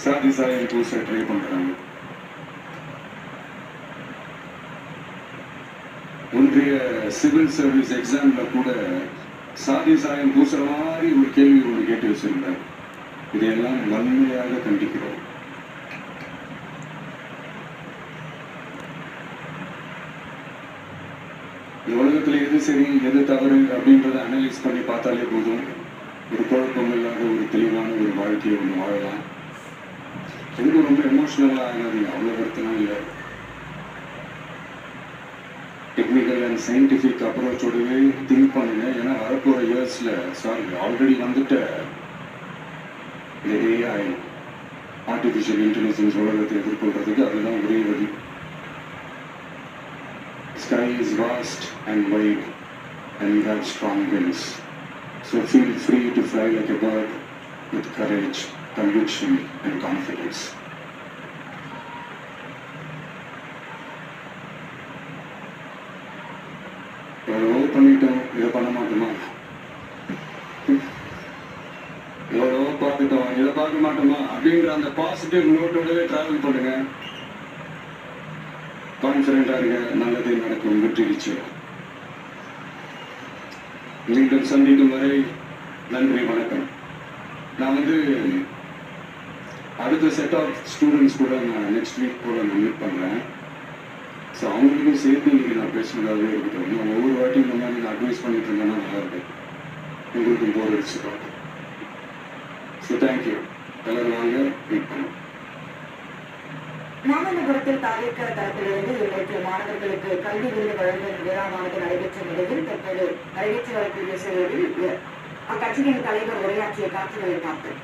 சாதி சாயம் பூச ட்ரை பண்றாங்க. ஒன்றிய சிவில் சர்வீஸ் எக்ஸாம்ல கூட சாதி சாயம் பூசுற மாதிரி ஒரு கேள்வி ஒன்று கேட்டு வச்சிருந்தார். இதையெல்லாம் வன்மையாக கண்டிக்கிறோம். இந்த உலகத்துல எது சரி எது தவறு அப்படின்றத அனலைஸ் பண்ணி பார்த்தாலே போதும். ஒரு குழப்பம் இல்லாத ஒரு தெளிவான ஒரு வாழ்க்கையை ஒன்று வாழலாம். எனக்கு ரொம்ப எமோஷனலாக ஆகாதீங்க, அவ்வளோ வருத்தம் இல்லை. டெக்னிக்கல் அண்ட் சயின்டிஃபிக் அப்ரோச்சோடவே திங்க் பண்ணுங்க. ஏன்னா வரப்போகிற இயர்ஸில் ஆல்ரெடி வந்துட்ட இந்த ஏஐ ஆர்டிஃபிஷியல் இன்டெலிஜென்ஸ் உலகத்தை எதிர்கொள்றதுக்கு அதுதான் ஒரே வழி. Sky is vast and wide and you have strong wings. So feel free to fly like a bird with courage, conviction and confidence. எவ்வளோ பண்ணிட்டோம், இதை பண்ண மாட்டோமா? எவ்வளோ பார்த்துட்டோம், இதை பார்க்க மாட்டோமா அப்படின்ற அந்த பாசிட்டிவ் நோட்டோடவே டிராவல் பண்ணுங்க. கான்ஃபிடென்ட்டாக இருங்க, நல்லதே நடக்கும், வெற்றி நிச்சயம். மீண்டும் சந்திக்கும் வரை நன்றி, வணக்கம். நான் அடுத்த செட் ஆஃப் ஸ்டூடெண்ட்ஸ் கூட நான் நெக்ஸ்ட் வீக் கூட நான் மீட் பண்ணுறேன். ஸோ அவங்களுக்கும் சேர்த்து இன்றைக்கி நான் பேசுனதாகவே இருக்கட்டும். நான் ஒவ்வொரு வாட்டியும் இந்த மாதிரி நான் அட்வைஸ் பண்ணிட்டு இருந்தேன்னா நல்லா இருக்கும், உங்களுக்கும் போர் அடிச்சுக்கலாம். ஸோ தேங்க்யூ, எல்லாரும் வாங்க, மீட் பண்ணுவோம். மாமல்லபுரத்தில் தாவேக்கா தரப்பிலிருந்து நேற்று மாணவர்களுக்கு கல்வி விருது வழங்கும் விழாவானது நடைபெற்ற நிலையில் தற்போது நடைபெற்று வரக்கூடிய சூழலில் அக்கட்சியின் தலைவர் உரையாற்றிய காட்சிகளை பார்த்தோம்.